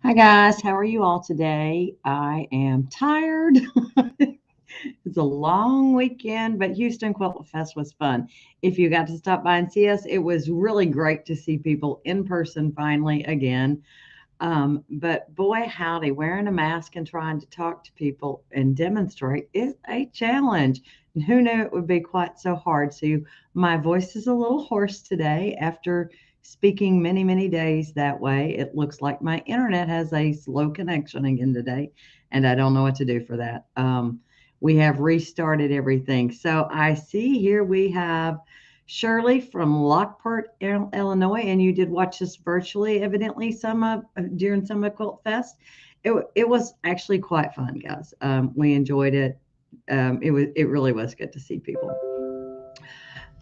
Hi guys, how are you all today? I am tired. It's a long weekend, but Houston Quilt Fest was fun. If you got to stop by and see us, it was really great to see people in person finally again. But boy, howdy, wearing a mask and trying to talk to people and demonstrate is a challenge. And who knew it would be quite so hard? So, my voice is a little hoarse today after speaking many, many days that way. It looks like my internet has a slow connection again today, and I don't know what to do for that. We have restarted everything. So, I see here we have Shirley from Lockport, Illinois, and you did watch this virtually, evidently, during Summer Quilt Fest. It was actually quite fun, guys. We enjoyed it. It really was good to see people.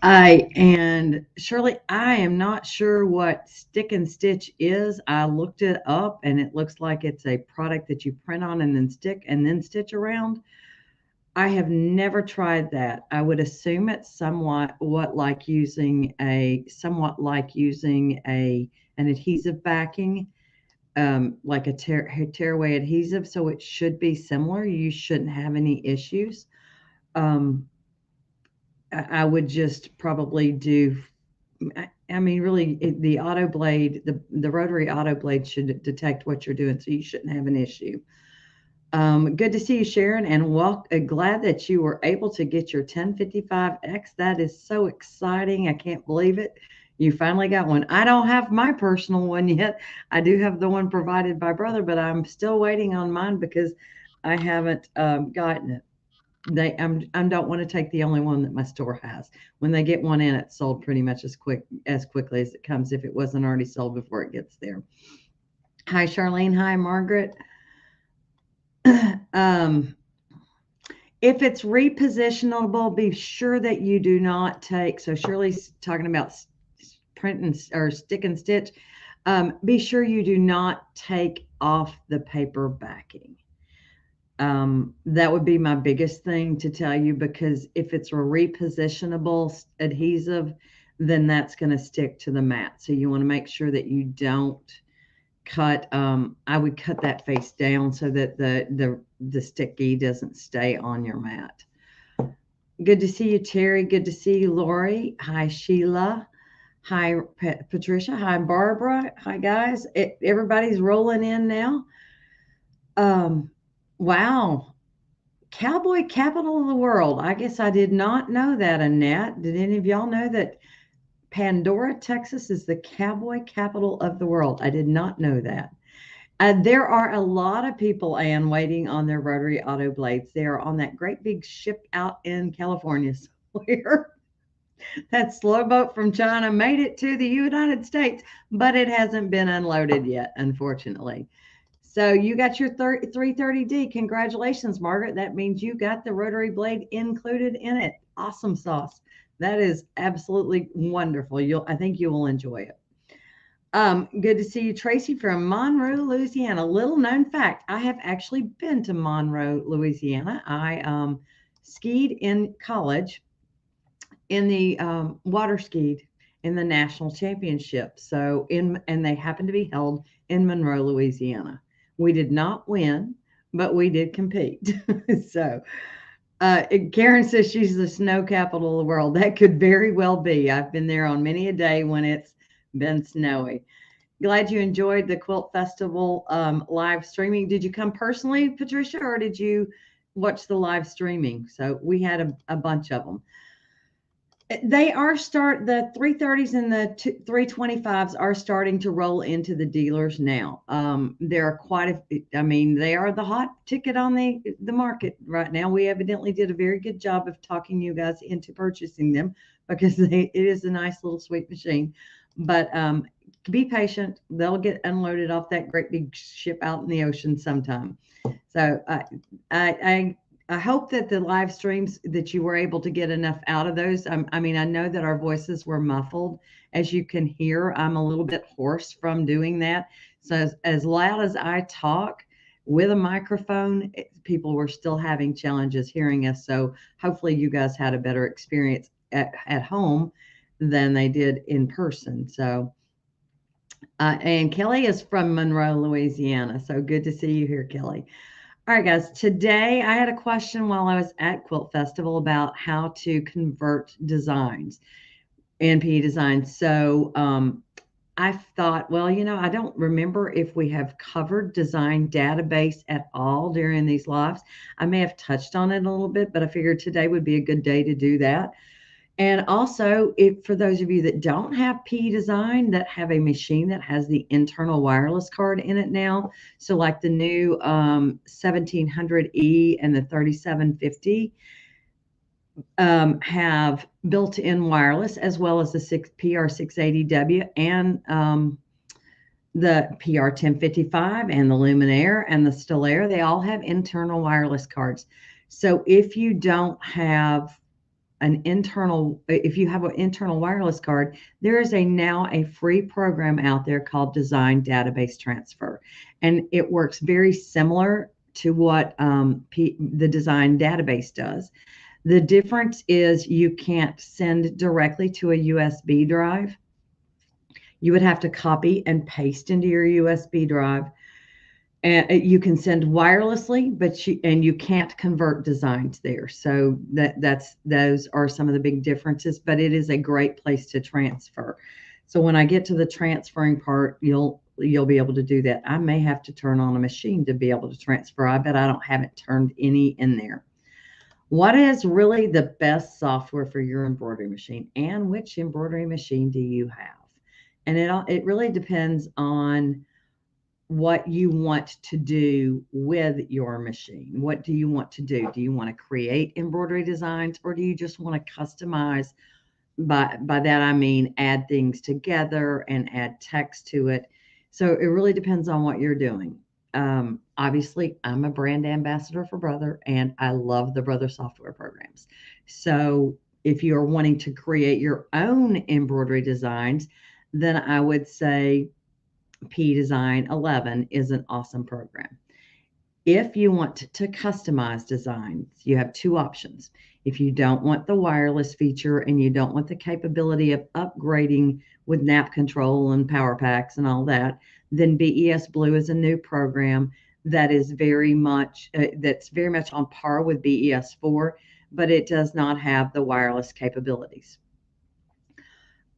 I and Shirley, I am not sure what stick and stitch is. I looked it up, and it looks like it's a product that you print on and then stick and then stitch around. I have never tried that. I would assume it's somewhat like using a an adhesive backing, like a tearaway adhesive. So it should be similar. You shouldn't have any issues. Um, I would just probably do. I mean, really, the auto blade, the rotary auto blade should detect what you're doing, so you shouldn't have an issue. Good to see you, Sharon, and glad that you were able to get your 1055X. That is so exciting. I can't believe it. You finally got one. I don't have my personal one yet. I do have the one provided by brother, but I'm still waiting on mine because I haven't gotten it. I don't want to take the only one that my store has. When they get one in, it's sold pretty much as quickly as it comes if it wasn't already sold before it gets there. Hi, Charlene. Hi, Margaret. um, If it's repositionable, be sure that you do not take. So Shirley's talking about print or stick and stitch. Be sure you do not take off the paper backing. That would be my biggest thing to tell you, because if it's a repositionable adhesive, then that's going to stick to the mat. So you want to make sure that you don't I would cut that face down so that the sticky doesn't stay on your mat. Good to see you, Terry. Good to see you, Lori. Hi, Sheila. Hi, Patricia. Hi, Barbara. Hi, guys. Everybody's rolling in now. Um, wow. Cowboy capital of the world. I guess I did not know that, Annette. Did any of y'all know that Pandora, Texas is the cowboy capital of the world? I did not know that. There are a lot of people, Ann, waiting on their rotary auto blades. They are on that great big ship out in California somewhere. That slow boat from China made it to the United States, but it hasn't been unloaded yet, unfortunately. So you got your 330D. Congratulations, Margaret. That means you got the rotary blade included in it. Awesome sauce. That is absolutely wonderful. I think you will enjoy it. Good to see you, Tracy from Monroe, Louisiana. Little known fact, I have actually been to Monroe, Louisiana. I skied in college in the water skied in the national championship. And they happened to be held in Monroe, Louisiana. We did not win, but we did compete. so Karen says she's the snow capital of the world. That could very well be. I've been there on many a day when it's been snowy. Glad you enjoyed the Quilt Festival live streaming. Did you come personally, Patricia, or did you watch the live streaming? So we had a bunch of them. They are the 330s and the 325s are starting to roll into the dealers now. There are I mean, they are the hot ticket on the market right now. We evidently did a very good job of talking you guys into purchasing them because it is a nice little sweet machine. But be patient. They'll get unloaded off that great big ship out in the ocean sometime. So I hope that the live streams that you were able to get enough out of those. I mean, I know that our voices were muffled. As you can hear, I'm a little bit hoarse from doing that. So as loud as I talk with a microphone, people were still having challenges hearing us. So hopefully you guys had a better experience at home than they did in person. So And Kelly is from Monroe, Louisiana. So good to see you here, Kelly. All right, guys. Today I had a question while I was at Quilt Festival about how to convert designs, NP designs. So I thought, well, I don't remember if we have covered design database at all during these lives. I may have touched on it a little bit, but I figured today would be a good day to do that. And also, if for those of you that don't have P Design, that have a machine that has the internal wireless card in it now, so like the new 1700E and the 3750 have built-in wireless, as well as the PR680W and the PR1055 and the Luminaire and the Stellaire. They all have internal wireless cards. So if you don't have if you have an internal wireless card, there is now a free program out there called Design Database Transfer, and it works very similar to what the Design Database does. The difference is you can't send directly to a USB drive. You would have to copy and paste into your USB drive. And you can send wirelessly, but you can't convert designs there. So those are some of the big differences, but it is a great place to transfer. So when I get to the transferring part, you'll be able to do that. I may have to turn on a machine to be able to transfer. I bet I haven't turned any in there. What is really the best software for your embroidery machine, and which embroidery machine do you have? And it really depends on what you want to do with your machine. What do you want to do? Do you want to create embroidery designs, or do you just want to customize? By that I mean add things together and add text to it. So it really depends on what you're doing. Obviously, I'm a brand ambassador for Brother, and I love the Brother software programs. So if you're wanting to create your own embroidery designs, then I would say P Design 11 is an awesome program. If you want to customize designs, you have two options. If you don't want the wireless feature and you don't want the capability of upgrading with nap control and power packs and all that, then BES Blue is a new program that is very much on par with BES 4, but it does not have the wireless capabilities.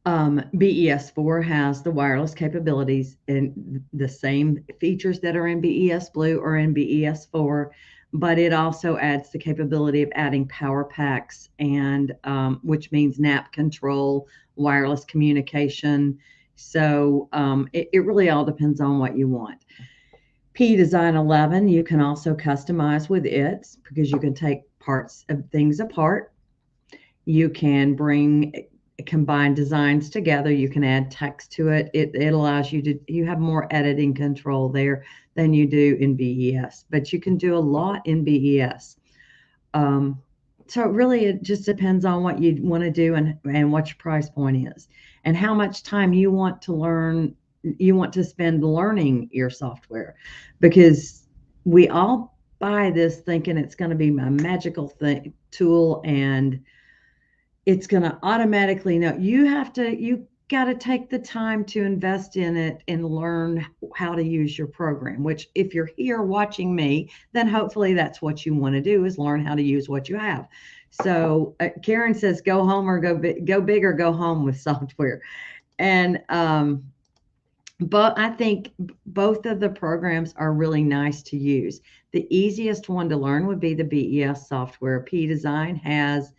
BES 4 has the wireless capabilities and the same features that are in BES Blue or in BES 4, but it also adds the capability of adding power packs and which means nap control, wireless communication. So it really all depends on what you want. P Design 11, you can also customize with it because you can take parts of things apart. You can combine designs together. You can add text to it. It allows you have more editing control there than you do in BES, but you can do a lot in BES. So it just depends on what you want to do and what your price point is and how much time you want to spend learning your software, because we all buy this thinking it's going to be my magical tool and it's going to automatically know. You got to take the time to invest in it and learn how to use your program, which if you're here watching me, then hopefully that's what you want to do, is learn how to use what you have. So Karen says, go home or go big or go home with software. And, but I think both of the programs are really nice to use. The easiest one to learn would be the BES software. P Design has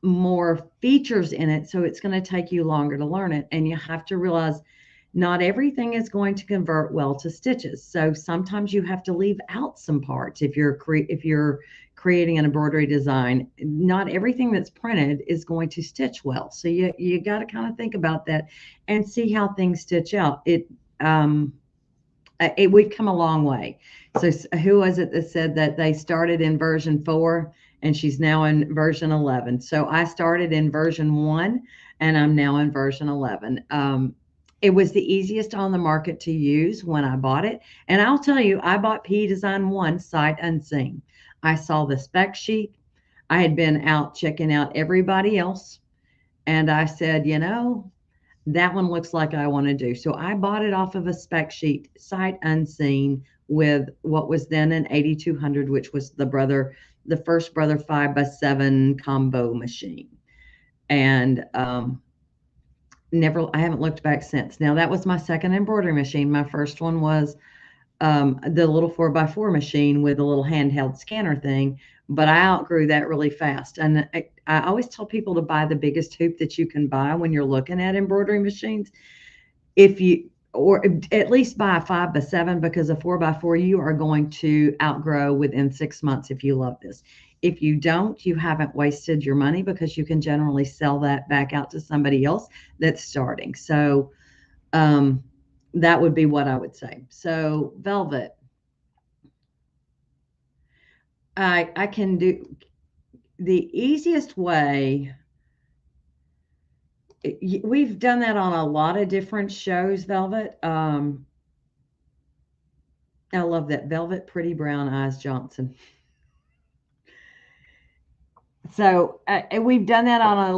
more features in it, so it's going to take you longer to learn it. And you have to realize not everything is going to convert well to stitches. So sometimes you have to leave out some parts if you're creating an embroidery design. Not everything that's printed is going to stitch well. So you got to kind of think about that and see how things stitch out. We've come a long way. So who was it that said that they started in version 4 and she's now in version 11? So I started in version 1 and I'm now in version 11. It was the easiest on the market to use when I bought it. And I'll tell you, I bought P Design 1 sight unseen. I saw the spec sheet. I had been out checking out everybody else. And I said, That one looks like I want to do. So I bought it off of a spec sheet, sight unseen, with what was then an 8200, which was the first Brother 5x7 combo machine. And I haven't looked back since. Now, that was my second embroidery machine. My first one was the little 4x4 machine with a little handheld scanner thing, but I outgrew that really fast. And I always tell people to buy the biggest hoop that you can buy when you're looking at embroidery machines. Or at least buy a 5x7, because a 4x4 you are going to outgrow within 6 months if you love this. If you don't, you haven't wasted your money, because you can generally sell that back out to somebody else that's starting. So that would be what I would say. So velvet, I can do the easiest way. We've done that on a lot of different shows, velvet. I love that. Velvet Pretty Brown Eyes Johnson. So we've done that on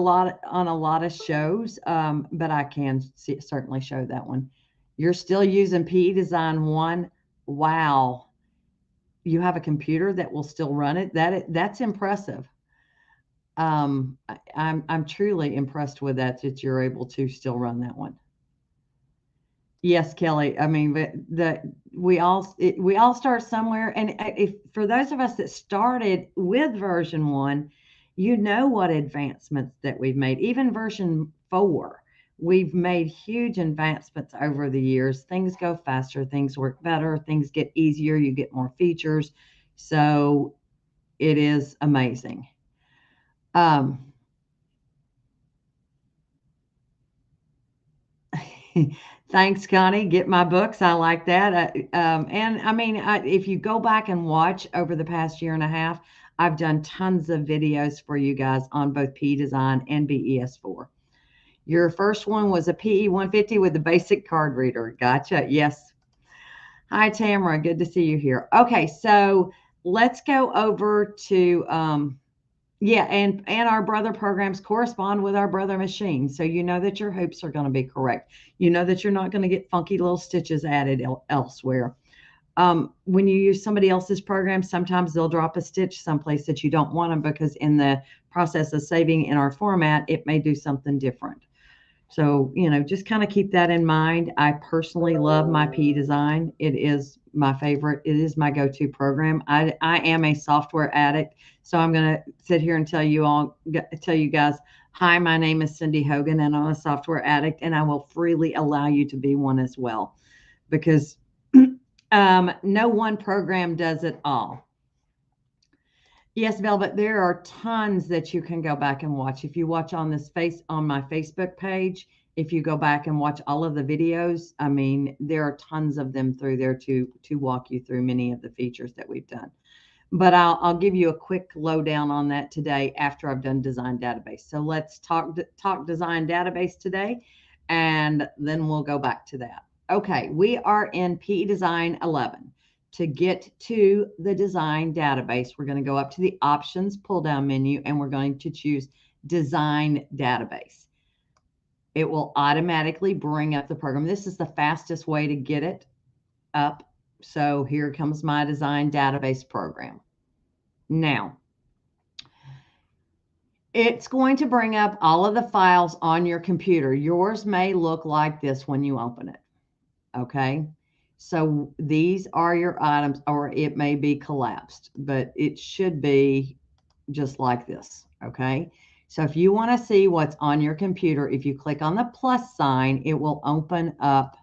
a lot of shows, but I can certainly show that one. You're still using PE Design 1. Wow. You have a computer that will still run it. That's impressive. I'm truly impressed with that you're able to still run that one. Yes, Kelly. I mean, but we all start somewhere, and if for those of us that started with version 1, you know what advancements that we've made. Even version 4, we've made huge advancements over the years. Things go faster, things work better, things get easier, you get more features. So it is amazing. Um, Thanks, Connie. Get my books. I like that. And I mean, if you go back and watch over the past year and a half, I've done tons of videos for you guys on both PE Design and BES4. Your first one was a PE 150 with the basic card reader. Gotcha. Yes. Hi, Tamara. Good to see you here. Okay, so let's go over to yeah, and our brother programs correspond with our brother machines. So you know that your hoops are going to be correct. You know that you're not going to get funky little stitches added elsewhere. When you use somebody else's program, sometimes they'll drop a stitch someplace that you don't want them, because in the process of saving in our format, it may do something different. So, just kind of keep that in mind. I personally love my PE Design. It is my favorite. It is my go-to program. I am a software addict, so I'm going to sit here and tell you guys, hi, my name is Cindy Hogan, and I'm a software addict, and I will freely allow you to be one as well, because no one program does it all. Yes, Velvet, there are tons that you can go back and watch. If you watch on my Facebook page, if you go back and watch all of the videos, I mean, there are tons of them through there to walk you through many of the features that we've done. But I'll give you a quick lowdown on that today after I've done Design Database. So let's talk Design Database today, and then we'll go back to that. Okay, we are in PE Design 11. To get to the Design Database, we're going to go up to the Options pull-down menu, and we're going to choose Design Database. It will automatically bring up the program. This is the fastest way to get it up. So here comes my Design Database program. Now, it's going to bring up all of the files on your computer. Yours may look like this when you open it. Okay. So these are your items, or it may be collapsed, but it should be just like this. Okay. So if you want to see what's on your computer, if you click on the plus sign, it will open up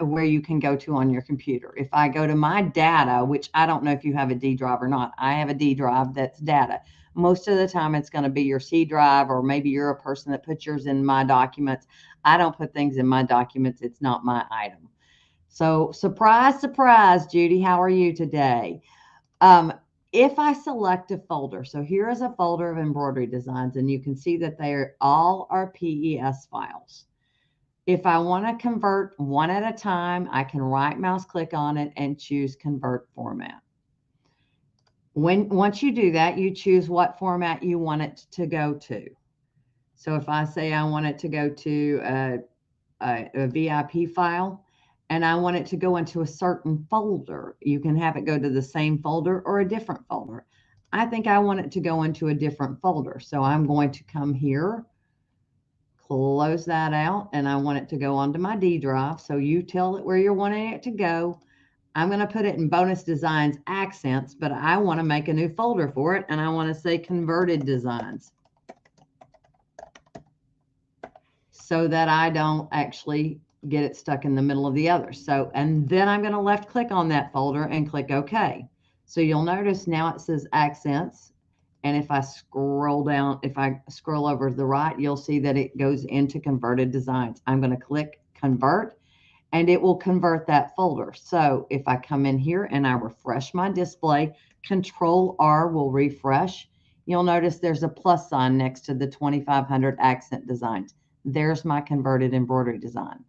where you can go to on your computer. If I go to my data, which I don't know if you have a D drive or not, I have a D drive that's data. Most of the time it's going to be your C drive, or maybe you're a person that puts yours in my documents. I don't put things in my documents. It's not my item. So surprise, surprise, Judy, how are you today? If I select a folder, so here is a folder of embroidery designs, and you can see that they all are PES files. If I want to convert one at a time, I can right mouse click on it and choose convert format. Once you do that, you choose what format you want it to go to. So if I say I want it to go to a VIP file and I want it to go into a certain folder, you can have it go to the same folder or a different folder. I think I want it to go into a different folder. So I'm going to come here, close that out, and I want it to go onto my D drive. So you tell it where you're wanting it to go. I'm going to put it in Bonus Designs Accents, but I want to make a new folder for it, and I want to say Converted Designs so that I don't actually get it stuck in the middle of the other. So, and then I'm going to left click on that folder and click OK. So you'll notice now it says Accents. And if I scroll down, if I scroll over to the right, you'll see that it goes into Converted Designs. I'm going to click Convert, and it will convert that folder. So if I come in here and I refresh my display, Control R will refresh. You'll notice there's a plus sign next to the 2500 accent designs. There's my converted embroidery design.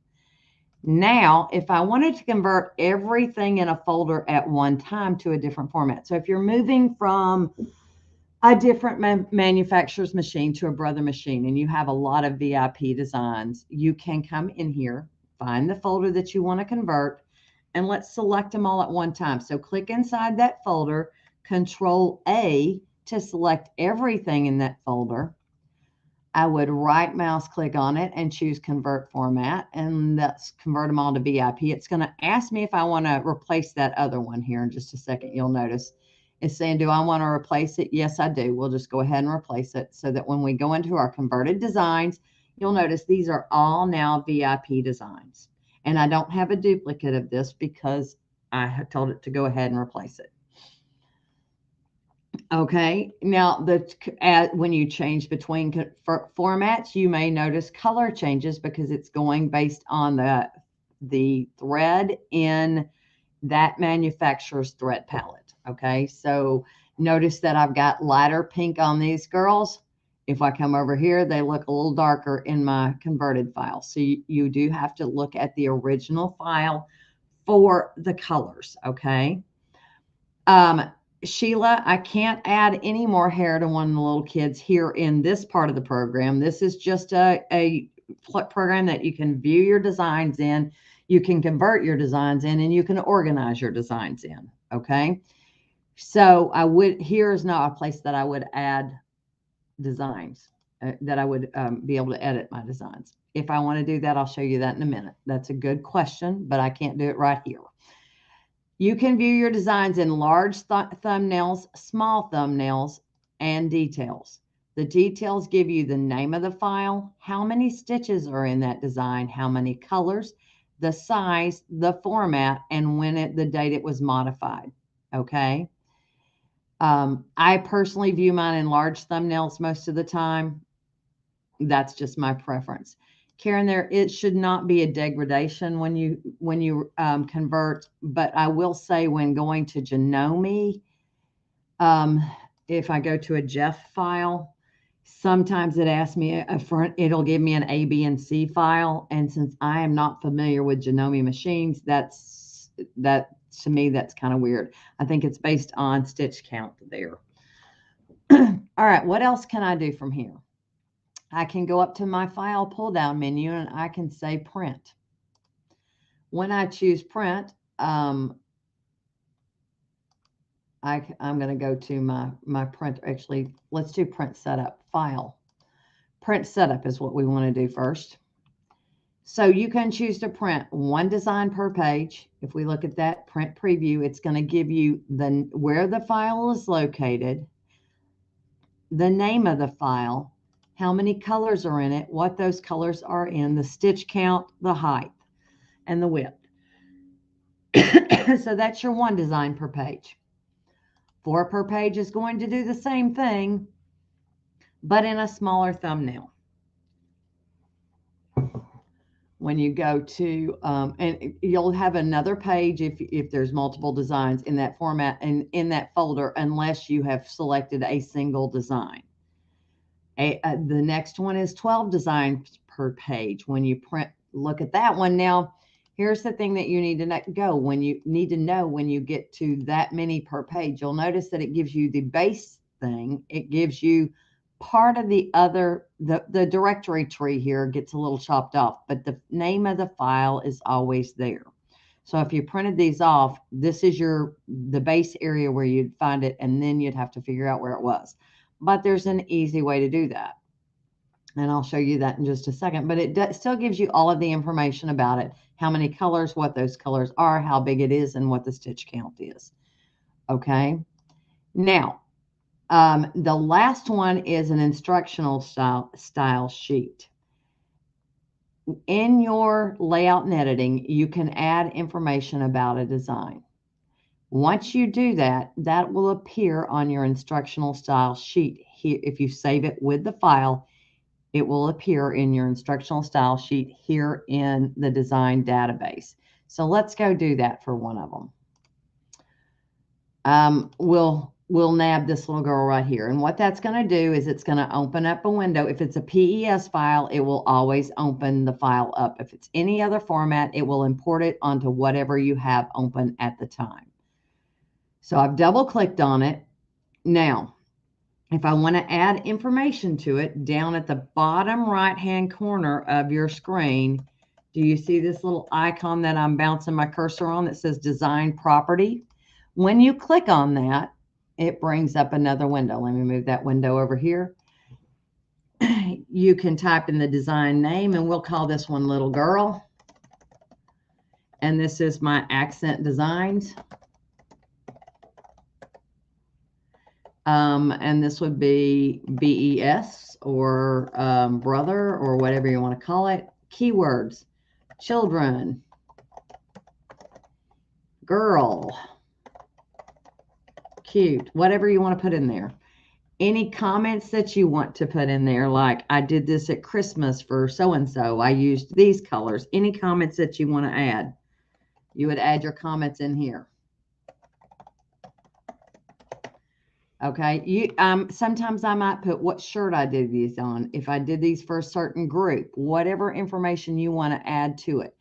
Now, if I wanted to convert everything in a folder at one time to a different format. So if you're moving from a different manufacturer's machine to a brother machine and you have a lot of VIP designs, you can come in here, find the folder that you want to convert, and let's select them all at one time. So click inside that folder, Control A to select everything in that folder. I would right mouse click on it and choose Convert Format, and let's convert them all to VIP. It's going to ask me if I want to replace that other one here in just a second. You'll notice it's saying, do I want to replace it? Yes, I do. We'll just go ahead and replace it so that when we go into our converted designs, you'll notice these are all now VIP designs. And I don't have a duplicate of this because I had told it to go ahead and replace it. Okay, now when you change between formats, you may notice color changes because it's going based on the thread in that manufacturer's thread palette. Okay, so notice that I've got lighter pink on these girls. If I come over here, they look a little darker in my converted file. So you do have to look at the original file for the colors. Okay. Sheila, I can't add any more hair to one of the little kids here in this part of the program. This is just a program that you can view your designs in, you can convert your designs in, and you can organize your designs in. Okay. So here is not a place that I would add designs, that I would be able to edit my designs. If I want to do that, I'll show you that in a minute. That's a good question, but I can't do it right here. You can view your designs in large thumbnails, small thumbnails, and details. The details give you the name of the file, how many stitches are in that design, how many colors, the size, the format, and the date it was modified. Okay. I personally view mine in large thumbnails most of the time. That's just my preference. Karen, it should not be a degradation when you convert, but I will say when going to Janome, if I go to a Jeff file, sometimes it asks me it'll give me an A, B, and C file, and since I am not familiar with Janome machines, that to me that's kind of weird. I think it's based on stitch count there. All right, what else can I do from here? I can go up to my file pull down menu and I can say print. When I choose print, I'm going to go to my print. Actually, let's do print setup. File. Print setup is what we want to do first. So you can choose to print one design per page. If we look at that print preview, it's going to give you where the file is located, the name of the file, how many colors are in it, what those colors are in, the stitch count, the height, and the width. So that's your one design per page. 4 per page is going to do the same thing, but in a smaller thumbnail. When you go to, and you'll have another page if there's multiple designs in that format and in that folder, unless you have selected a single design. The next one is 12 designs per page. When you print, look at that one. Now, here's the thing that you need to know when you get to that many per page. You'll notice that it gives you the base thing. It gives you part of the directory tree here gets a little chopped off, but the name of the file is always there. So if you printed these off, this is the base area where you'd find it, and then you'd have to figure out where it was. But there's an easy way to do that. And I'll show you that in just a second. But it still gives you all of the information about it, how many colors, what those colors are, how big it is, and what the stitch count is. Okay. Now, the last one is an instructional style sheet. In your layout and editing, you can add information about a design. Once you do that, that will appear on your instructional style sheet. Here, if you save it with the file, it will appear in your instructional style sheet here in the design database. So let's go do that for one of them. We'll nab this little girl right here. And what that's going to do is it's going to open up a window. If it's a PES file, it will always open the file up. If it's any other format, it will import it onto whatever you have open at the time. So I've double clicked on it. Now, if I want to add information to it, down at the bottom right-hand corner of your screen, do you see this little icon that I'm bouncing my cursor on that says Design Property? When you click on that, it brings up another window. Let me move that window over here. You can type in the design name, and we'll call this one Little Girl. And this is my accent designs. And this would be BES or brother or whatever you want to call it. Keywords: children, girl, cute, whatever you want to put in there. Any comments that you want to put in there, like I did this at Christmas for so-and-so, I used these colors. Any comments that you want to add, you would add your comments in here. Okay, sometimes I might put what shirt I did these on, if I did these for a certain group, whatever information you want to add to it.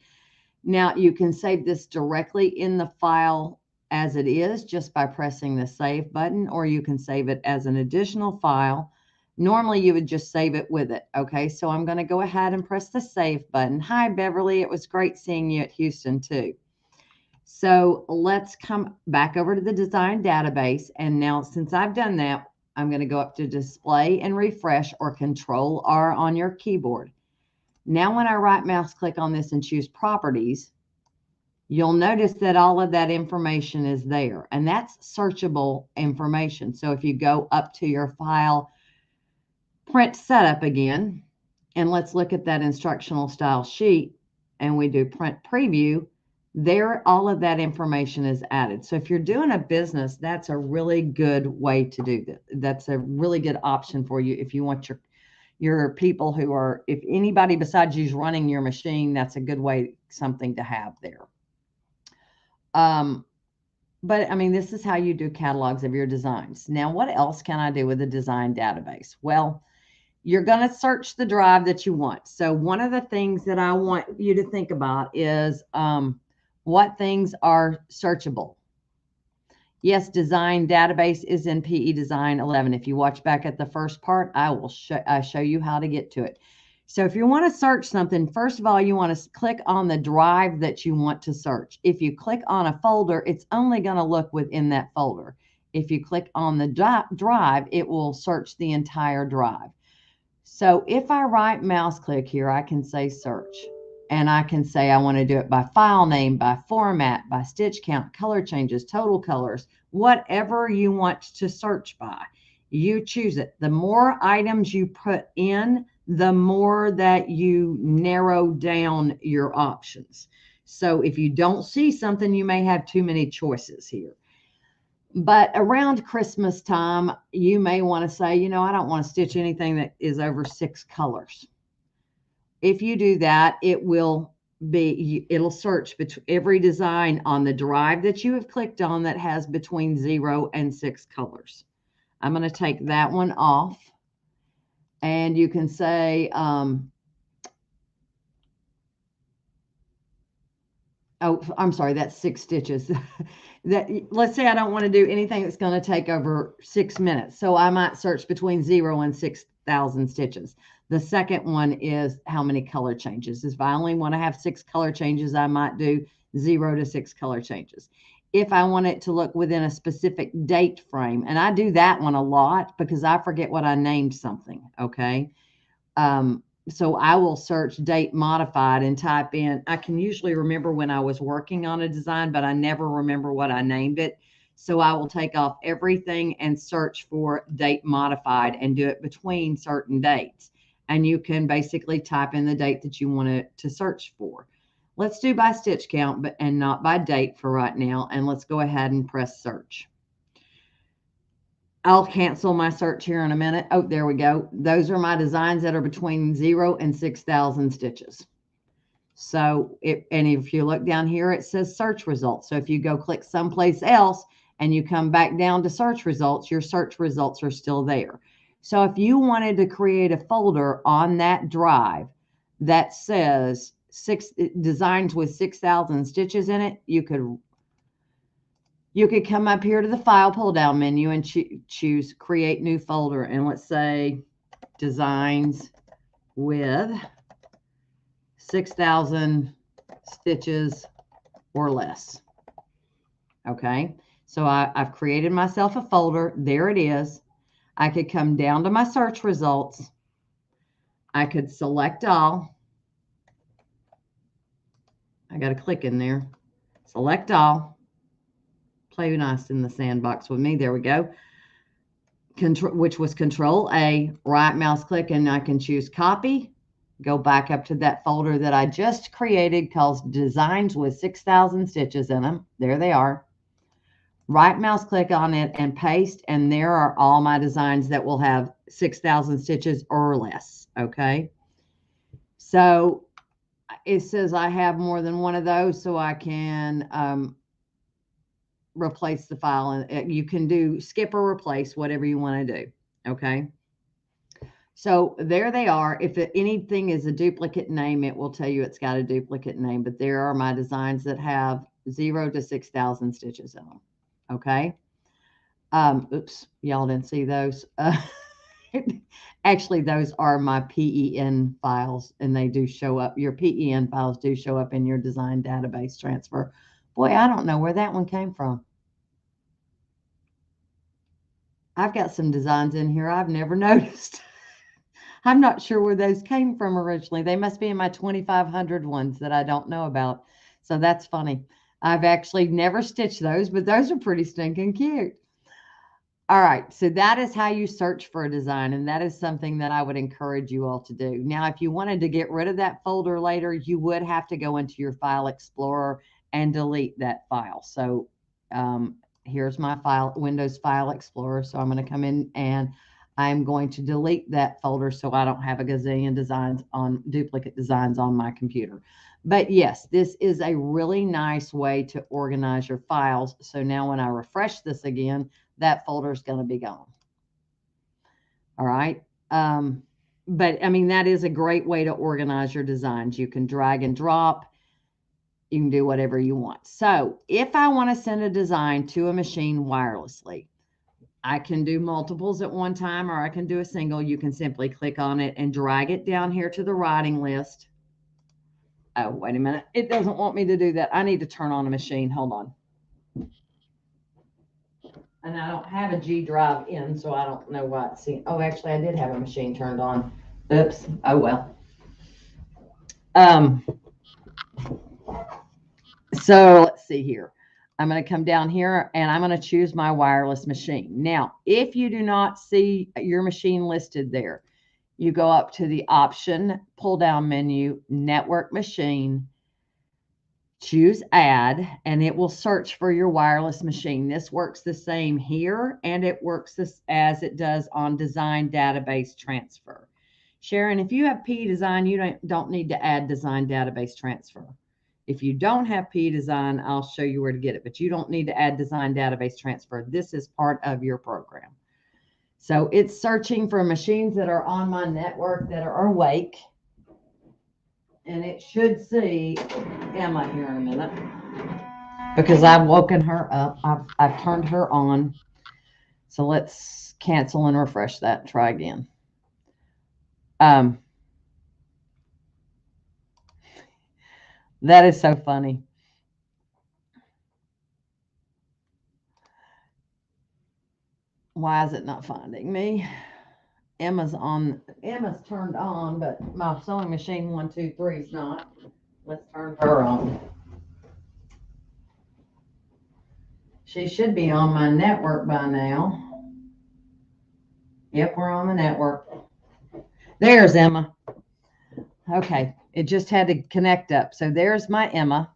Now, you can save this directly in the file as it is just by pressing the save button, or you can save it as an additional file. Normally, you would just save it with it. Okay, so I'm going to go ahead and press the save button. Hi, Beverly. It was great seeing you at Houston, too. So let's come back over to the design database. And now, since I've done that, I'm going to go up to display and refresh, or Control R on your keyboard. Now, when I right mouse click on this and choose properties, you'll notice that all of that information is there, and that's searchable information. So if you go up to your file, print setup again, and let's look at that instructional style sheet, and we do print preview, there all of that information is added. So if you're doing a business, that's a really good way to do that. That's a really good option for you if you want your people who are, if anybody besides you is running your machine, that's a good way, something to have there. But I mean, this is how you do catalogs of your designs. Now, what else can I do with a design database? Well, you're going to search the drive that you want. So one of the things that I want you to think about is what things are searchable. Yes, design database is in PE Design 11. If you watch back at the first part, I will show you how to get to it. So if you want to search something, first of all, you want to click on the drive that you want to search. If you click on a folder, it's only going to look within that folder. If you click on the drive, it will search the entire drive. So if I right mouse click here, I can say search. And I can say I want to do it by file name, by format, by stitch count, color changes, total colors, whatever you want to search by. You choose it. The more items you put in, the more that you narrow down your options. So if you don't see something, you may have too many choices here. But around Christmas time, you may want to say, you know, I don't want to stitch anything that is over 6 colors. If you do that, it'll search every design on the drive that you have clicked on that has between 0 and 6 colors. I'm going to take that one off, and you can say, Oh, I'm sorry, that's 6 stitches. That, let's say I don't want to do anything that's going to take over 6 minutes. So I might search between 0 and 6,000 stitches. The second one is how many color changes. If I only want to have 6 color changes, I might do 0 to 6 color changes. If I want it to look within a specific date frame, and I do that one a lot because I forget what I named something, okay? So I will search date modified and type in, I can usually remember when I was working on a design, but I never remember what I named it. So I will take off everything and search for date modified and do it between certain dates. And you can basically type in the date that you want it to search for. Let's do by stitch count, and not by date for right now. And let's go ahead and press search. I'll cancel my search here in a minute. Oh, there we go. Those are my designs that are between 0 and 6,000 stitches. So, and if you look down here, it says search results. So if you go click someplace else and you come back down to search results, your search results are still there. So if you wanted to create a folder on that drive that says designs with 6,000 stitches in it, you could come up here to the file pull down menu and choose create new folder. And let's say designs with 6,000 stitches or less. Okay. So I've created myself a folder. There it is. I could come down to my search results. I could select all. I got to click in there. Select all. Play nice in the sandbox with me. There we go. Which was Control A, right mouse click, and I can choose copy. Go back up to that folder that I just created called Designs with 6,000 stitches in them. There they are. Right mouse click on it and paste, and there are all my designs that will have 6,000 stitches or less. Okay. So it says I have more than one of those, so I can replace the file, and you can do skip or replace, whatever you want to do. Okay. So there they are. If anything is a duplicate name, it will tell you it's got a duplicate name, but there are my designs that have 0 to 6,000 stitches in them. Okay. Oops, y'all didn't see those. Actually, those are my PEN files, and they do show up. Your PEN files do show up in your design database transfer. Boy, I don't know where that one came from. I've got some designs in here I've never noticed. I'm not sure where those came from originally. They must be in my 2,500 ones that I don't know about. So that's funny. I've actually never stitched those, but those are pretty stinking cute. All right, so that is how you search for a design, and that is something that I would encourage you all to do. Now, if you wanted to get rid of that folder later, you would have to go into your File Explorer and delete that file. So here's my Windows File Explorer. So I'm going to come in and I'm going to delete that folder so I don't have a gazillion duplicate designs on my computer. But yes, this is a really nice way to organize your files. So now when I refresh this again, that folder is going to be gone. All right. But I mean, that is a great way to organize your designs. You can drag and drop. You can do whatever you want. So if I want to send a design to a machine wirelessly, I can do multiples at one time, or I can do a single. You can simply click on it and drag it down here to the writing list. Oh, wait a minute. It doesn't want me to do that. I need to turn on a machine. Hold on. And I don't have a G drive in, so I don't know why it's oh, actually, I did have a machine turned on. Oops. Oh, well. So let's see here. I'm going to come down here and I'm going to choose my wireless machine. Now, if you do not see your machine listed there, you go up to the option pull down menu, network machine, choose add, and it will search for your wireless machine. This works the same here, and it works as it does on design database transfer. Sharon, if you have P design, you don't need to add design database transfer. If you don't have P design, I'll show you where to get it, but you don't need to add design database transfer. This is part of your program. So it's searching for machines that are on my network that are awake. And it should see Emma here in a minute because I've woken her up. I've turned her on. So let's cancel and refresh that and try again. That is so funny. Why is it not finding me? Emma's turned on, but my sewing machine 1, 2, 3 is not. Let's turn her on. She should be on my network by now. Yep, we're on the network. There's Emma. Okay, it just had to connect up. So there's my Emma.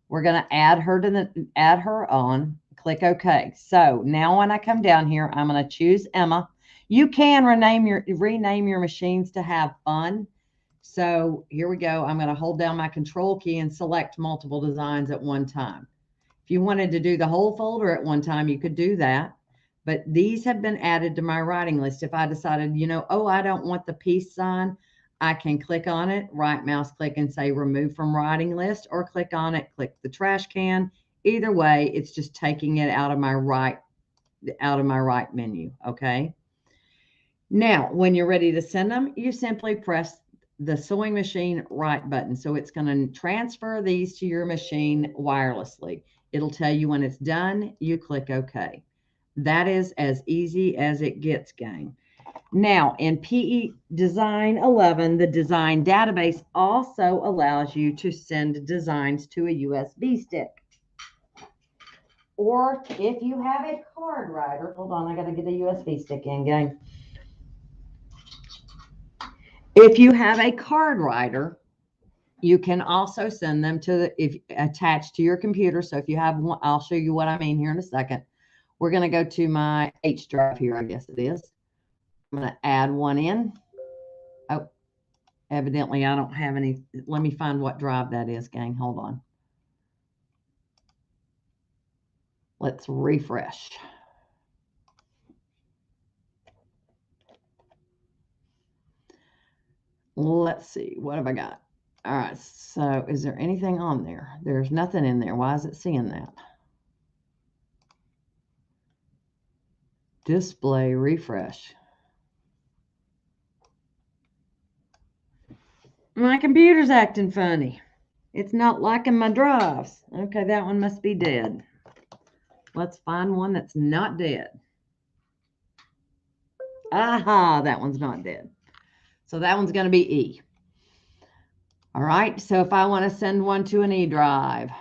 We're going to add her on. Click OK. So now when I come down here, I'm going to choose Emma. You can rename your machines to have fun. So here we go. I'm going to hold down my control key and select multiple designs at one time. If you wanted to do the whole folder at one time, you could do that. But these have been added to my writing list. If I decided, oh, I don't want the peace sign, I can click on it, right mouse click and say remove from writing list, or click on it, click the trash can. Either way, it's just taking it out of my right menu. Okay. Now, when you're ready to send them, you simply press the sewing machine right button. So it's going to transfer these to your machine wirelessly. It'll tell you when it's done. You click OK. That is as easy as it gets, gang. Now, in PE Design 11, the design database also allows you to send designs to a USB stick. Or if you have a card writer, hold on, I got to get a USB stick in, gang. If you have a card writer, you can also send them if attached to your computer. So if you have one, I'll show you what I mean here in a second. We're going to go to my H drive here, I guess it is. I'm going to add one in. Oh, evidently I don't have any. Let me find what drive that is, gang. Hold on. Let's refresh. Let's see. What have I got? All right. So is there anything on there? There's nothing in there. Why is it seeing that? Display refresh. My computer's acting funny. It's not liking my drives. Okay, that one must be dead. Let's find one that's not dead. Aha, that one's not dead. So that one's going to be E. All right, so if I want to send one to an E drive,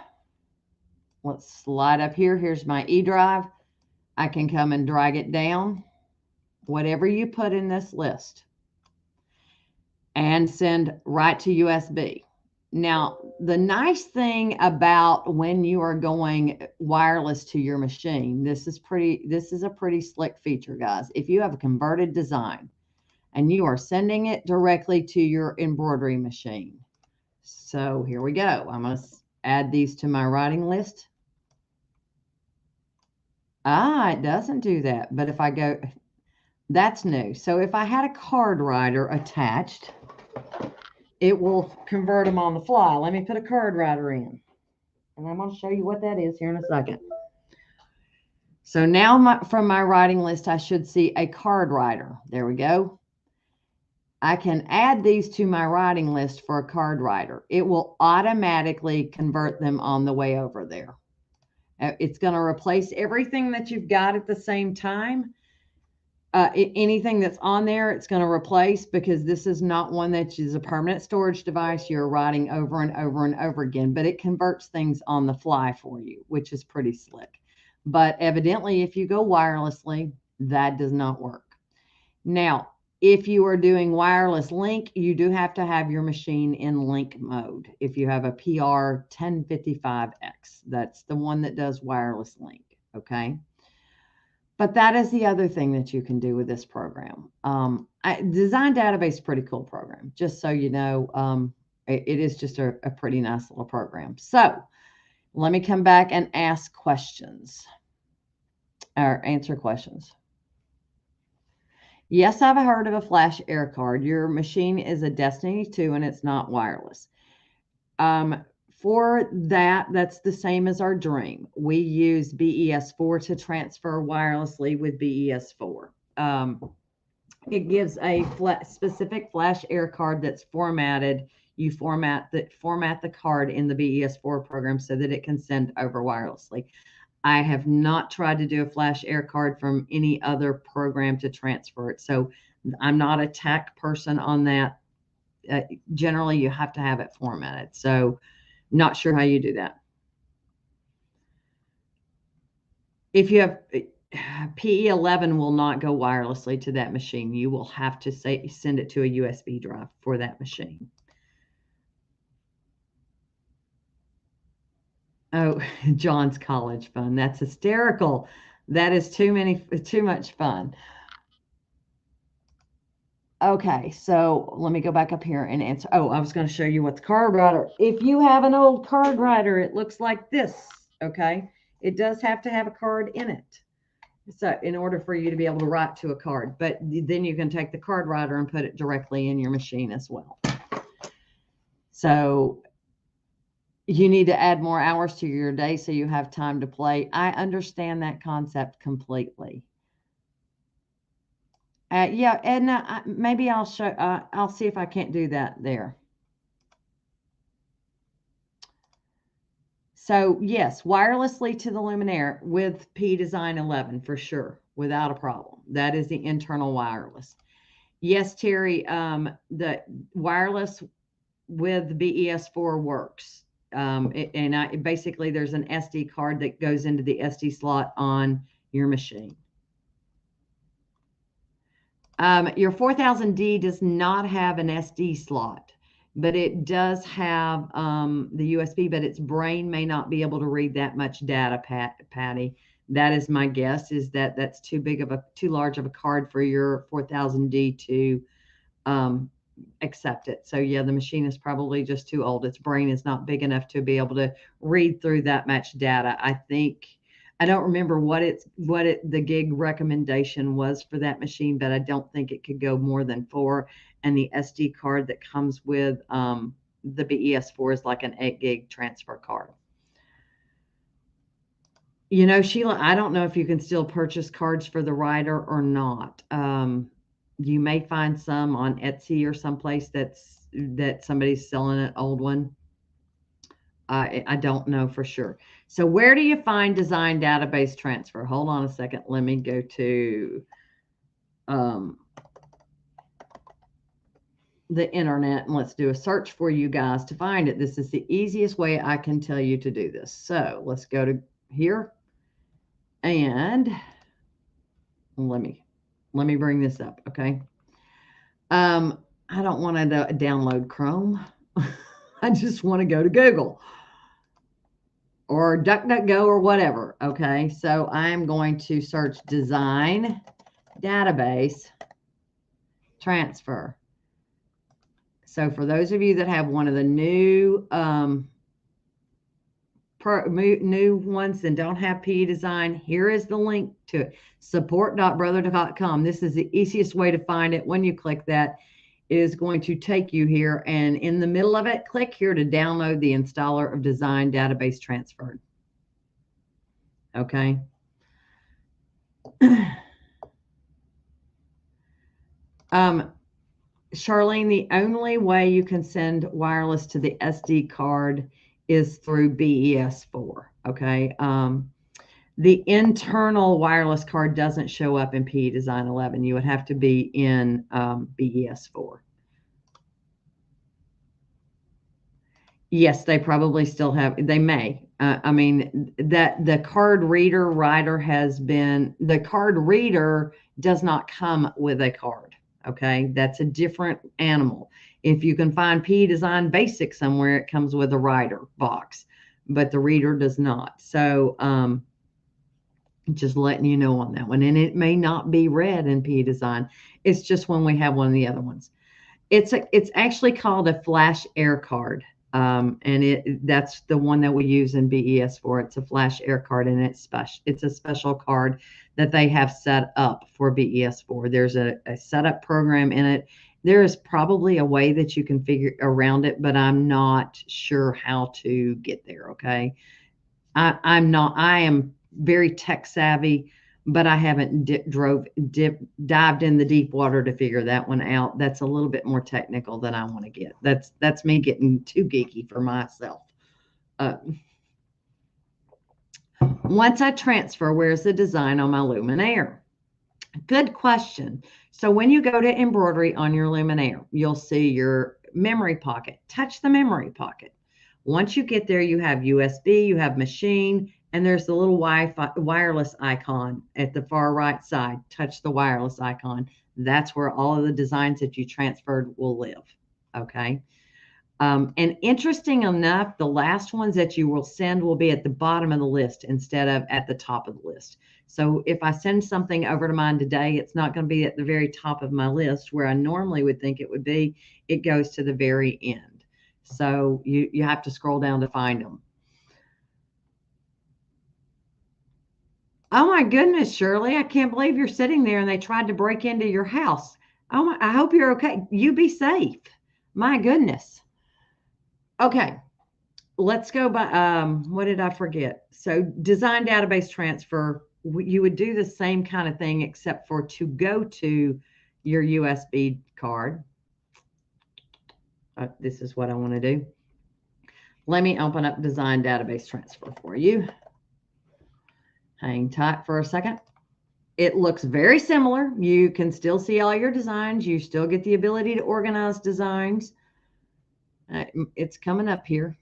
let's slide up here. Here's my E drive. I can come and drag it down, whatever you put in this list, and send right to USB. Now, the nice thing about when you are going wireless to your machine, this is a pretty slick feature, guys. If you have a converted design and you are sending it directly to your embroidery machine. So here we go. I'm going to add these to my writing list. It doesn't do that. But if I go, that's new. So if I had a card writer attached, it will convert them on the fly. Let me put a card writer in. And I'm going to show you what that is here in a second. So now from my writing list, I should see a card writer. There we go. I can add these to my writing list for a card writer. It will automatically convert them on the way over there. It's going to replace everything that you've got at the same time. Anything that's on there, it's going to replace, because this is not one that is a permanent storage device. You're writing over and over and over again, but it converts things on the fly for you, which is pretty slick. But evidently, if you go wirelessly, that does not work. Now, if you are doing wireless link, you do have to have your machine in link mode. If you have a PR 1055X, that's the one that does wireless link, okay? But that is the other thing that you can do with this program. Design Database is a pretty cool program, just so you know. It is just a pretty nice little program. So let me come back and ask questions or answer questions. Yes, I've heard of a flash air card. Your machine is a Destiny 2 and it's not wireless. For that, that's the same as our Dream. We use BES4 to transfer wirelessly with BES4. It gives a specific flash air card that's formatted. You format the card in the BES4 program so that it can send over wirelessly. I have not tried to do a flash air card from any other program to transfer it. So I'm not a tech person on that. Generally, you have to have it formatted. So not sure how you do that. If you have PE11 will not go wirelessly to that machine. You will have to send it to a USB drive for that machine. Oh, John's college fund. That's hysterical. That is too much fun. Okay, so let me go back up here and answer. Oh, I was going to show you what's card writer. If you have an old card writer, it looks like this. Okay, it does have to have a card in it. So in order for you to be able to write to a card, but then you can take the card writer and put it directly in your machine as well. So you need to add more hours to your day so you have time to play. I understand that concept completely. Yeah, Edna, maybe I'll show. I'll see if I can't do that there. So yes, wirelessly to the luminaire with P Design 11 for sure, without a problem. That is the internal wireless. Yes, Terry, the wireless with BES4 works. Basically there's an SD card that goes into the SD slot on your machine. Your 4000D does not have an SD slot, but it does have the USB, but its brain may not be able to read that much data, Patty. That is my guess, is that that's too large of a card for your 4000D to accept it. So yeah, the machine is probably just too old. Its brain is not big enough to be able to read through that much data. I don't remember what the gig recommendation was for that machine, but I don't think it could go more than 4. And the SD card that comes with the BES4 is like an 8 gig transfer card. You know, Sheila, I don't know if you can still purchase cards for the writer or not. You may find some on Etsy or someplace that somebody's selling an old one. I don't know for sure. So where do you find design database transfer? Hold on a second. Let me go to the internet and let's do a search for you guys to find it. This is the easiest way I can tell you to do this. So let's go to here and let me bring this up. Okay. I don't want to download Chrome. I just want to go to Google or DuckDuckGo or whatever. Okay, so I'm going to search design database transfer. So for those of you that have one of the new new ones and don't have PE Design, here is the link to it, support.brother.com. This is the easiest way to find it. When you click that, it is going to take you here, and in the middle of it, click here to download the installer of Design Database Transferred. Okay. Charlene, the only way you can send wireless to the SD card is through BES4. Okay. The internal wireless card doesn't show up in PE Design 11. You would have to be in BES4. Yes, they probably still have. They may. I mean, that the card reader writer the card reader does not come with a card. Okay, that's a different animal. If you can find PE Design Basic somewhere, it comes with a writer box, but the reader does not. So, just letting you know on that one. And it may not be read in PE Design. It's just when we have one of the other ones. It's actually called a flash air card. And that's the one that we use in BES4. It's a flash air card, and it's a special card that they have set up for BES4. There's a setup program in it, There is probably a way that you can figure around it, but I'm not sure how to get there. Okay. I am very tech savvy, but I haven't dived in the deep water to figure that one out. That's a little bit more technical than I want to get. That's me getting too geeky for myself. Uh, Once I transfer, where's the design on my Luminaire? Good question. So when you go to embroidery on your Luminaire, you'll see your memory pocket. Touch the memory pocket. Once you get there, you have USB, you have machine, and there's the little Wi-Fi wireless icon at the far right side. Touch the wireless icon. That's where all of the designs that you transferred will live. Okay. And interesting enough, the last ones that you will send will be at the bottom of the list instead of at the top of the list. So if I send something over to mine today, it's not going to be at the very top of my list where I normally would think it would be. It goes to the very end. So you have to scroll down to find them. Oh my goodness, Shirley, I can't believe you're sitting there and they tried to break into your house. Oh my, I hope you're okay. You be safe. My goodness. Okay. Let's go by, what did I forget? So design database transfer, you would do the same kind of thing, except for to go to your USB card. This is what I want to do. Let me open up design database transfer for you. Hang tight for a second. It looks very similar. You can still see all your designs. You still get the ability to organize designs. It's coming up here.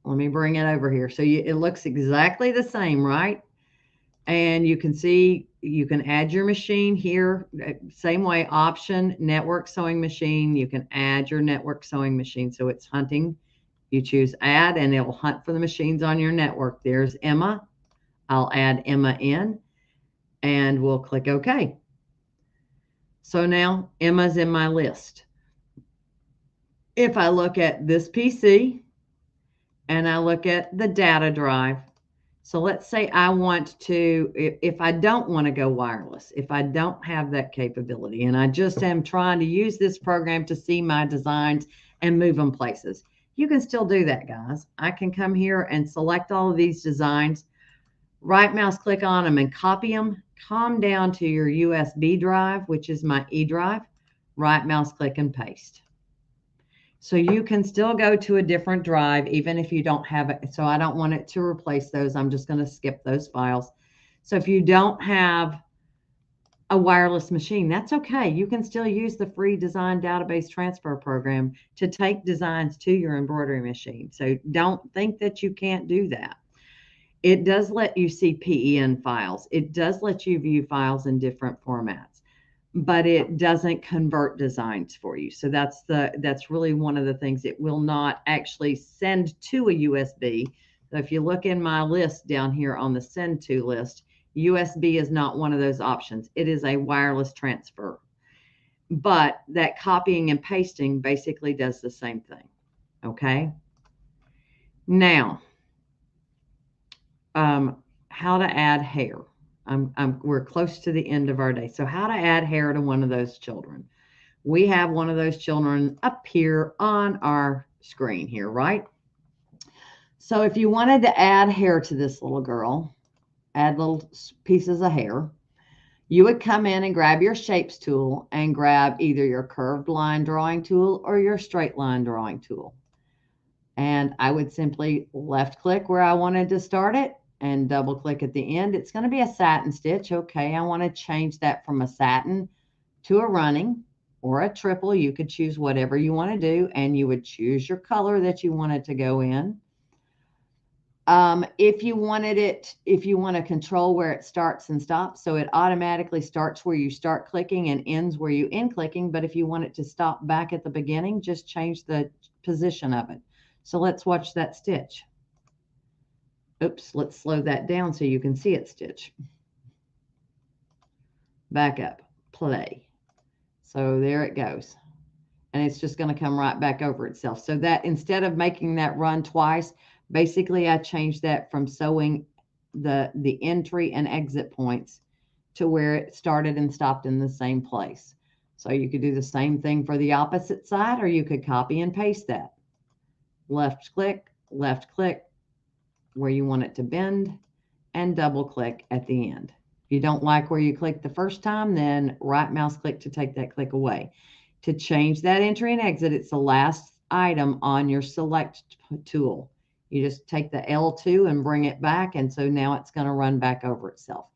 Let me bring it over here. So it looks exactly the same, right? And you can see, you can add your machine here. Same way, option, network sewing machine. You can add your network sewing machine. So it's hunting. You choose add and it'll hunt for the machines on your network. There's Emma. I'll add Emma in and we'll click OK. So now Emma's in my list. If I look at this PC, and I look at the data drive. So let's say I want to, if I don't want to go wireless, if I don't have that capability, and I just am trying to use this program to see my designs and move them places, you can still do that, guys. I can come here and select all of these designs, right mouse click on them and copy them, come down to your USB drive, which is my E drive, right mouse click and paste. So you can still go to a different drive, even if you don't have it. So I don't want it to replace those. I'm just going to skip those files. So if you don't have a wireless machine, that's okay. You can still use the free design database transfer program to take designs to your embroidery machine. So don't think that you can't do that. It does let you see PEN files. It does let you view files in different formats, but it doesn't convert designs for you. So that's really one of the things. It will not actually send to a USB. So if you look in my list down here on the send to list, USB is not one of those options. It is a wireless transfer. But that copying and pasting basically does the same thing. Okay. Now, how to add hair. We're close to the end of our day. So how to add hair to one of those children. We have one of those children up here on our screen here, right? So if you wanted to add hair to this little girl, add little pieces of hair, you would come in and grab your shapes tool and grab either your curved line drawing tool or your straight line drawing tool. And I would simply left click where I wanted to start it and double click at the end. It's going to be a satin stitch. Okay, I want to change that from a satin to a running or a triple. You could choose whatever you want to do, and you would choose your color that you wanted to go in. If you want to control where it starts and stops, so it automatically starts where you start clicking and ends where you end clicking. But if you want it to stop back at the beginning, just change the position of it. So let's watch that stitch. Oops, let's slow that down so you can see it stitch. Back up, play. So there it goes. And it's just going to come right back over itself. So that instead of making that run twice, basically I changed that from sewing the entry and exit points to where it started and stopped in the same place. So you could do the same thing for the opposite side, or you could copy and paste that. Left click where you want it to bend, and double click at the end. If you don't like where you clicked the first time, then right mouse click to take that click away. To change that entry and exit, it's the last item on your select tool. You just take the L2 and bring it back, and so now it's going to run back over itself.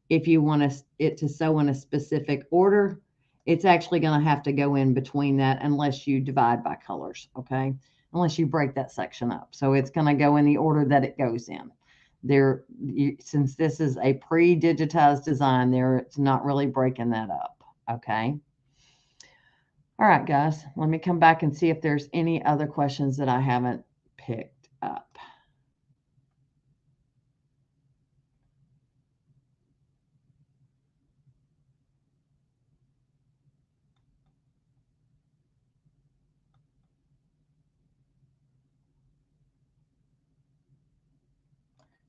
If you want it to sew in a specific order, it's actually going to have to go in between that unless you divide by colors, okay? Unless you break that section up. So it's going to go in the order that it goes in. Since this is a pre-digitized design there, it's not really breaking that up, okay? All right, guys, let me come back and see if there's any other questions that I haven't picked up.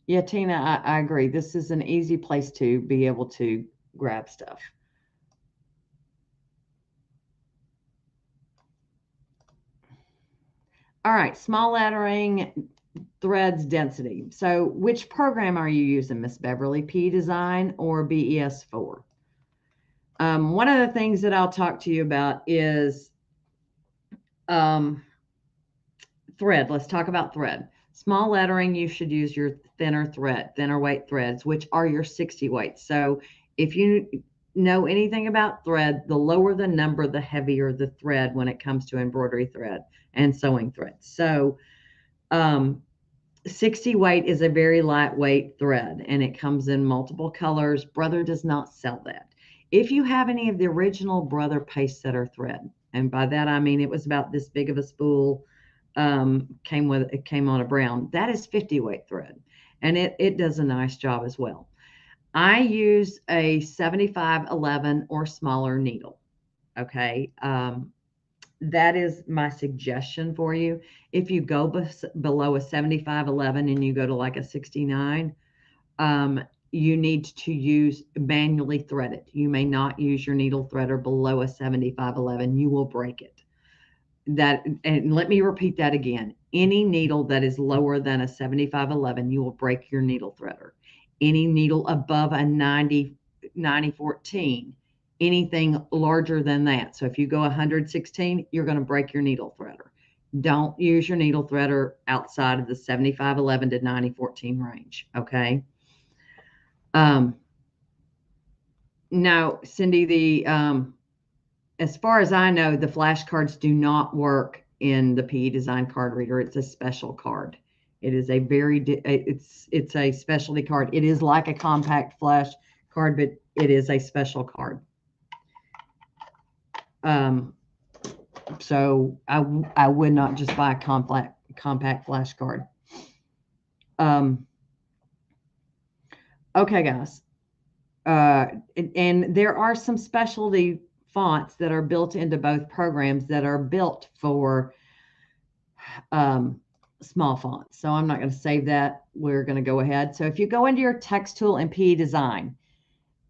Yeah, Tina, I agree. This is an easy place to be able to grab stuff. All right, small lettering, threads, density. So which program are you using, Miss Beverly? P Design or BES4? One of the things that I'll talk to you about is thread. Let's talk about thread. Small lettering, you should use your thinner weight threads, which are your 60 weight. So if you know anything about thread, the lower the number, the heavier the thread when it comes to embroidery thread and sewing thread. So 60 weight is a very lightweight thread, and it comes in multiple colors. Brother does not sell that. If you have any of the original Brother pace setter thread, and by that I mean it was about this big of a spool, came on a brown, that is 50 weight thread, and it does a nice job as well. I use a 7511 or smaller needle. Okay. That is my suggestion for you. If you go below a 7511 and you go to like a 69, you need to use manually thread it. You may not use your needle threader below a 7511. You will break it. And let me repeat that again. Any needle that is lower than a 7511, you will break your needle threader. Any needle above a 9014, anything larger than that. So if you go 116, you're going to break your needle threader. Don't use your needle threader outside of the 7511 to 9014 range. Okay. Now, Cindy, as far as I know, the flashcards do not work in the PE Design card reader. It's a special card. It is a it's a specialty card. It is like a compact flash card, but it is a special card. So I would not just buy a compact flash card. Okay, guys. And there are some specialty fonts that are built into both programs that are built for small fonts. So I'm not going to save that. We're going to go ahead. So if you go into your text tool in PE Design,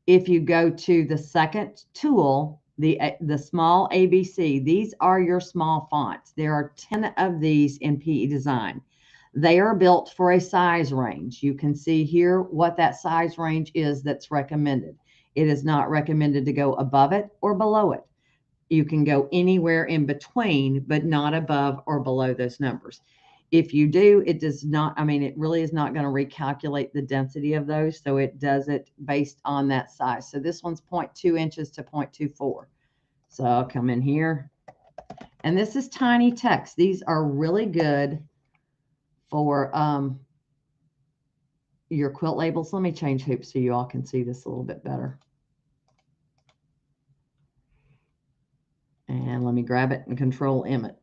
if you go to the second tool, the small ABC, these are your small fonts. There are 10 of these in PE Design. They are built for a size range. You can see here what that size range is that's recommended. It is not recommended to go above it or below it. You can go anywhere in between, but not above or below those numbers. If you do, it does not, it really is not going to recalculate the density of those. So it does it based on that size. So this one's 0.2 inches to 0.24. So I'll come in here. And this is tiny text. These are really good for your quilt labels. Let me change hoops so you all can see this a little bit better. And let me grab it and Control M it.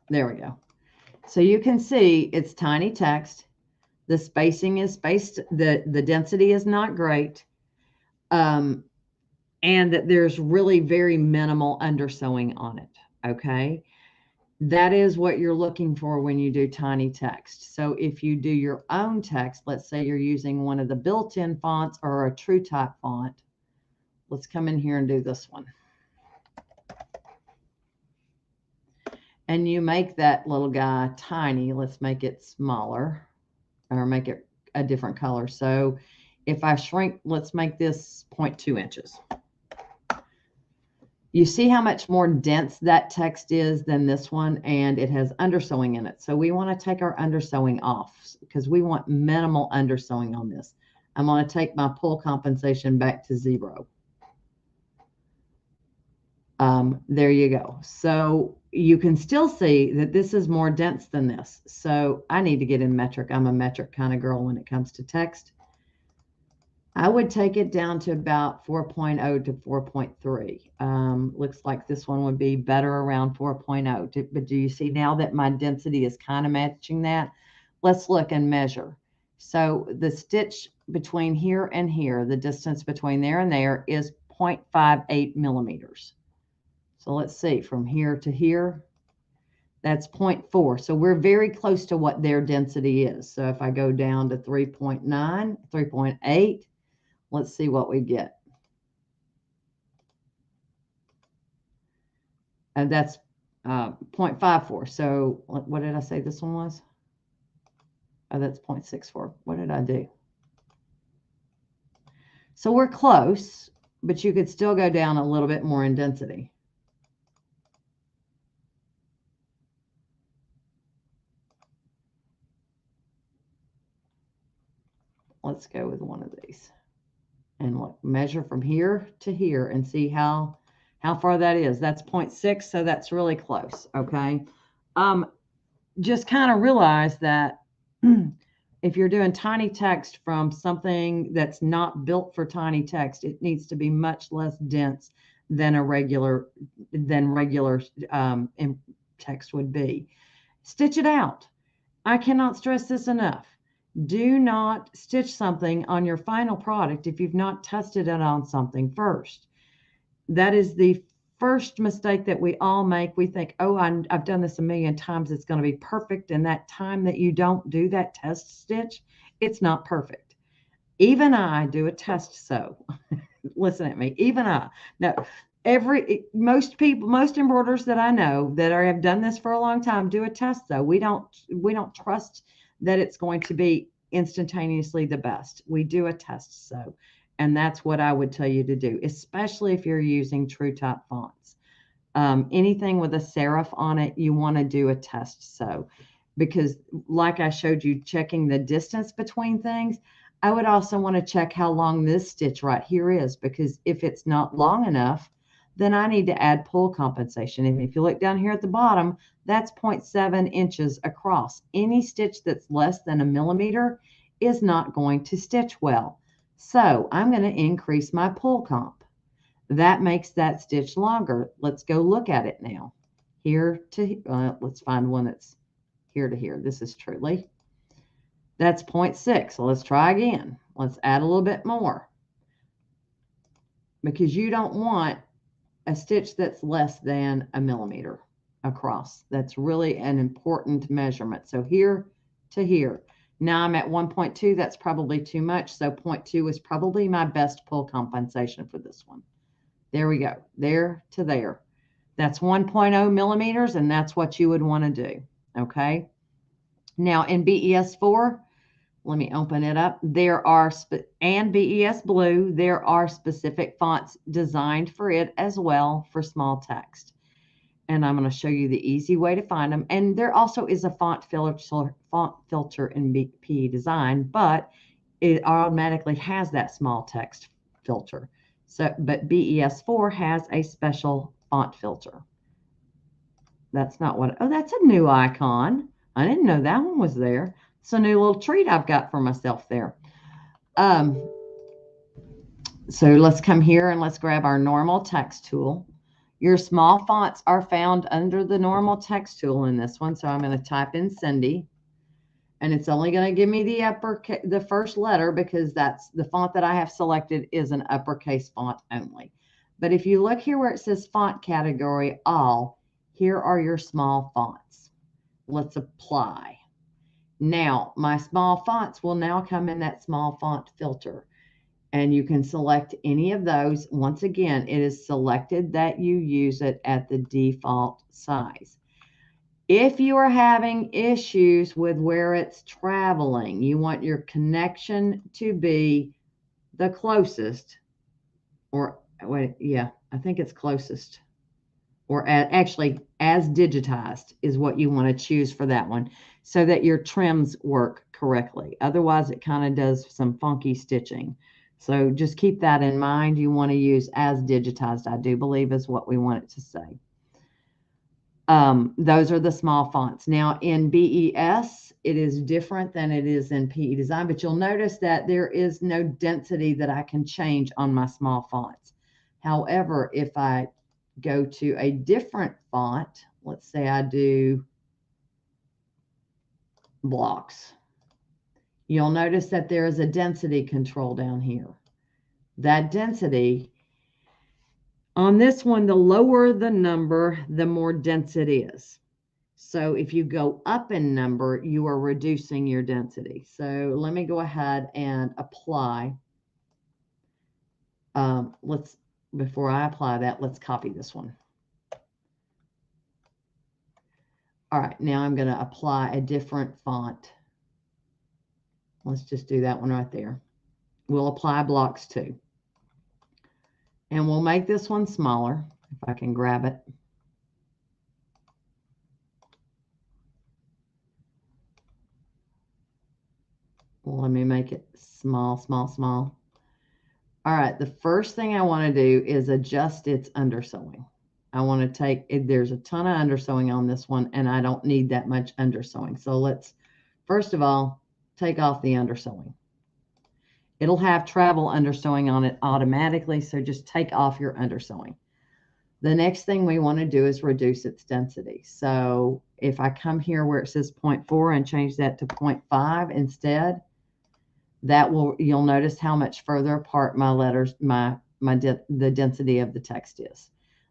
There we go. So you can see it's tiny text. The spacing is spaced. The density is not great. And that there's really very minimal undersewing on it. Okay. That is what you're looking for when you do tiny text. So if you do your own text, let's say you're using one of the built-in fonts or a true type font. Let's come in here and do this one. and you make that little guy tiny, let's make it smaller or make it a different color. So if I shrink, let's make this 0.2 inches. You see how much more dense that text is than this one, and it has undersewing in it. So we want to take our undersewing off because we want minimal undersewing on this. I'm going to take my pull compensation back to 0. There you go. So you can still see that this is more dense than this. So I need to get in metric. I'm a metric kind of girl when it comes to text. I would take it down to about 4.0 to 4.3. Looks like this one would be better around 4.0. But do you see now that my density is kind of matching that? Let's look and measure. So the stitch between here and here, the distance between there and there is 0.58 millimeters. So let's see, from here to here, that's 0.4. So we're very close to what their density is. So if I go down to 3.9, 3.8, let's see what we get. And that's 0.54. So what did I say this one was? Oh, that's 0.64. What did I do? So we're close, but you could still go down a little bit more in density. Let's go with one of these. And look, measure from here to here and see how far that is. That's 0.6, so that's really close, okay? Just kind of realize that if you're doing tiny text from something that's not built for tiny text, it needs to be much less dense than regular text would be. Stitch it out. I cannot stress this enough. Do not stitch something on your final product if you've not tested it on something first. That is the first mistake that we all make. We think, oh, I've done this a million times. It's going to be perfect. And that time that you don't do that test stitch, it's not perfect. Even I do a test sew. Listen at me. Even I. No, most embroiders that I know that have done this for a long time do a test sew. We don't trust that it's going to be instantaneously the best. We do a test sew. And that's what I would tell you to do, especially if you're using true type fonts. Anything with a serif on it, you want to do a test sew. Because like I showed you, checking the distance between things, I would also want to check how long this stitch right here is. Because if it's not long enough, then I need to add pull compensation. And if you look down here at the bottom, that's 0.7 inches across. Any stitch that's less than a millimeter is not going to stitch well. So I'm going to increase my pull comp. That makes that stitch longer. Let's go look at it now. Here to, let's find one that's here to here. This is truly. That's 0.6. So let's try again. Let's add a little bit more. Because you don't want a stitch that's less than a millimeter across. That's really an important measurement. So here to here. Now I'm at 1.2. That's probably too much. So 0.2 is probably my best pull compensation for this one. There we go. There to there. That's 1.0 millimeters, and that's what you would want to do. Okay. Now in BES4, let me open it up. There are, and BES Blue, there are specific fonts designed for it as well for small text. And I'm going to show you the easy way to find them. And there also is a font filter in PE Design, but it automatically has that small text filter. So, but BES4 has a special font filter. That's not what, oh, that's a new icon. I didn't know that one was there. It's a new little treat I've got for myself there. So let's come here and let's grab our normal text tool. Your small fonts are found under the normal text tool in this one. So I'm going to type in Cindy, and it's only going to give me the first letter because that's the font that I have selected is an uppercase font only. But if you look here where it says font category all, here are your small fonts. Let's apply. Now, my small fonts will now come in that small font filter, and you can select any of those. Once again, it is selected that you use it at the default size. If you are having issues with where it's traveling, you want your connection to be the closest, or wait, yeah, I think it's closest, or actually as digitized is what you want to choose for that one, so that your trims work correctly. Otherwise, it kind of does some funky stitching. So just keep that in mind. You want to use as digitized, I do believe, is what we want it to say. Those are the small fonts. Now in BES, it is different than it is in PE Design, but you'll notice that there is no density that I can change on my small fonts. However, if I go to a different font, let's say I do blocks, you'll notice that there is a density control down here. That density, on this one, the lower the number, the more dense it is. So if you go up in number, you are reducing your density. So let me go ahead and apply. Before I apply that, let's copy this one. All right, now I'm going to apply a different font. Let's just do that one right there. We'll apply blocks too. And we'll make this one smaller, if I can grab it. Well, let me make it small, small, small. All right, the first thing I want to do is adjust its undersewing. I want to take, there's a ton of undersewing on this one, and I don't need that much undersewing. So let's, first of all, take off the undersewing. It'll have travel undersewing on it automatically, so just take off your undersewing. The next thing we want to do is reduce its density. So if I come here where it says 0.4 and change that to 0.5 instead, that will, you'll notice how much further apart my letters, the density of the text is.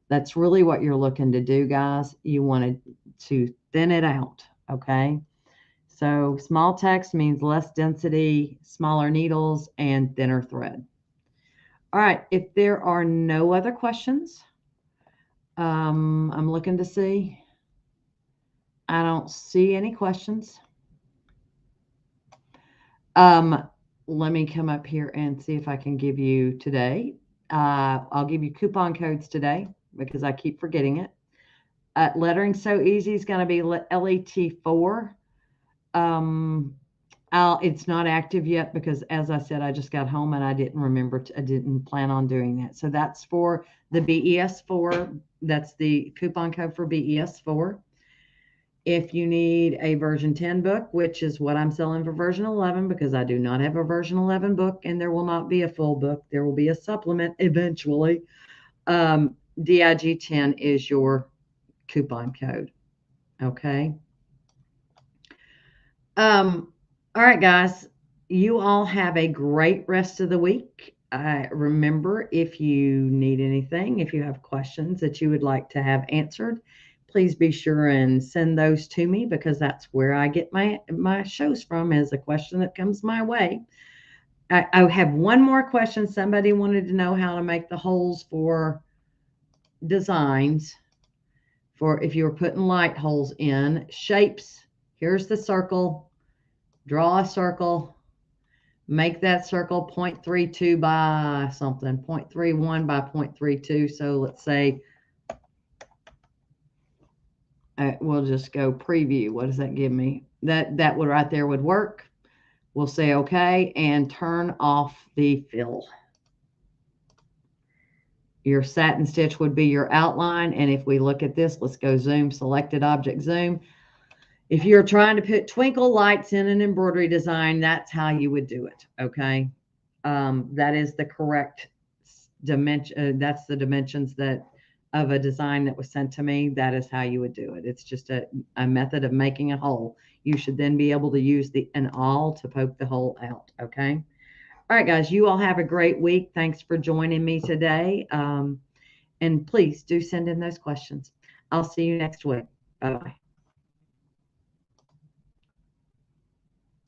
That's really what you're looking to do, guys. You want to thin it out, okay? So small text means less density, smaller needles, and thinner thread. All right, if there are no other questions, I'm looking to see. I don't see any questions. Let me come up here and see if I can give you today. I'll give you coupon codes today because I keep forgetting it. Lettering So Easy is going to be LET4. It's not active yet because, as I said, I just got home and I didn't remember. I didn't plan on doing that. So that's for the BES4. That's the coupon code for BES4. If you need a version 10 book, which is what I'm selling for version 11, because I do not have a version 11 book and there will not be a full book. There will be a supplement eventually. DIG 10 is your coupon code. Okay. All right, guys, you all have a great rest of the week. Remember, if you need anything, if you have questions that you would like to have answered, please be sure and send those to me because that's where I get my shows from, as a question that comes my way. I have one more question. Somebody wanted to know how to make the holes for designs for if you were putting light holes in. Shapes, here's the circle. Draw a circle, make that circle 0.32 by something, 0.31 by 0.32. So let's say, we'll just go preview. What does that give me? That would right there would work. We'll say okay and turn off the fill. Your satin stitch would be your outline. And if we look at this, let's go zoom, selected object zoom. If you're trying to put twinkle lights in an embroidery design, that's how you would do it, okay? That is the correct dimension. That's the dimensions of a design that was sent to me. That is how you would do it. It's just a method of making a hole. You should then be able to use an awl to poke the hole out, okay? All right, guys, you all have a great week. Thanks for joining me today. And please do send in those questions. I'll see you next week. Bye-bye.